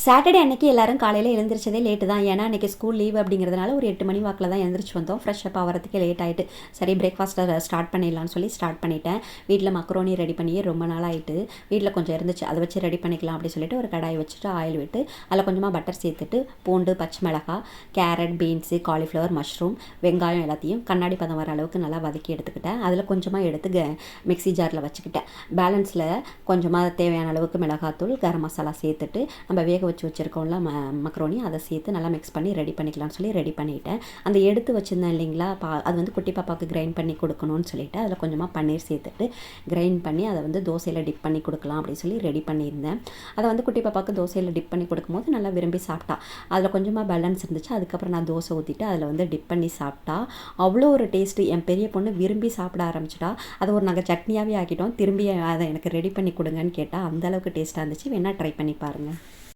Saturday அன்றைக்கி எல்லோரும் காலையில் எழுந்திரிச்சதே லேட்டு தான். ஏன்னா அன்றைக்கி ஸ்கூல் லீவ் அப்படிங்கிறதுனால ஒரு 8 மணி வாக்கில் தான் எழுந்திரிச்சு வந்தோம். ஃப்ரெஷ் அப் ஆகிறதுக்கு லேட் ஆகிட்டு சரி பிரேக்ஃபாஸ்ட்டை ஸ்டார்ட் பண்ணிடலான்னு சொல்லி ஸ்டார்ட் பண்ணிட்டேன். வீட்டில் மக்ரோனி ரெடி பண்ணியே ரொம்ப நாள் ஆகிட்டு வீட்டில் கொஞ்சம் இருந்துச்சு, அதை வச்சு ரெடி பண்ணிக்கலாம் அப்படின்னு சொல்லிட்டு ஒரு கடாயை வச்சுட்டு ஆயில் விட்டு அதில் கொஞ்சமாக பட்டர் சேர்த்துட்டு பூண்டு, பச்சை மிளகாய், கேரட், பீன்ஸு, காலிஃப்ளவர், மஷ்ரூம், வெங்காயம் எல்லாத்தையும் கண்ணாடி பதம் வர அளவுக்கு நல்லா வதக்கி எடுத்துக்கிட்டேன். அதில் கொஞ்சமாக எடுத்து மிக்ஸி ஜாரில் வச்சுக்கிட்டேன். பேலன்ஸில் கொஞ்சமாக தேவையான அளவுக்கு மிளகாத்தூள், கரம் மசாலா சேர்த்துட்டு நம்ம வேக வச்சு வச்சுருக்கோம்ல மக்ரோனி அதை சேர்த்து நல்லா மிக்ஸ் பண்ணி ரெடி பண்ணிக்கலாம்னு சொல்லி ரெடி பண்ணிவிட்டேன். அந்த எடுத்து வச்சுருந்தேன் இல்லைங்களா, அது வந்து குட்டி பாப்பாவுக்கு கிரைண்ட் பண்ணி கொடுக்கணும்னு சொல்லிவிட்டு அதில் கொஞ்சமாக பன்னீர் சேர்த்துட்டு கிரைண்ட் பண்ணி அதை வந்து தோசையில் டிப் பண்ணி கொடுக்கலாம் அப்படின்னு சொல்லி ரெடி பண்ணியிருந்தேன். அதை வந்து குட்டி பாப்பாவுக்கு தோசையில் டிப் பண்ணி கொடுக்கும்போது நல்லா விரும்பி சாப்பிட்டா. அதில் கொஞ்சமாக பேலன்ஸ் இருந்துச்சு. அதுக்கப்புறம் நான் தோசை ஊற்றிட்டு அதில் வந்து டிப் பண்ணி சாப்பிட்டா அவ்வளோ ஒரு டேஸ்ட்டு. என் பெரிய பொண்ணு விரும்பி சாப்பிட ஆரம்பிச்சிட்டா. அதை ஒரு நாங்கள் சட்னியாகவே ஆக்கிட்டோம். திரும்பி அதை எனக்கு ரெடி பண்ணி கொடுங்கன்னு கேட்டால் அந்தளவுக்கு டேஸ்ட்டாக இருந்துச்சு. வேணால் ட்ரை பண்ணி பாருங்கள்.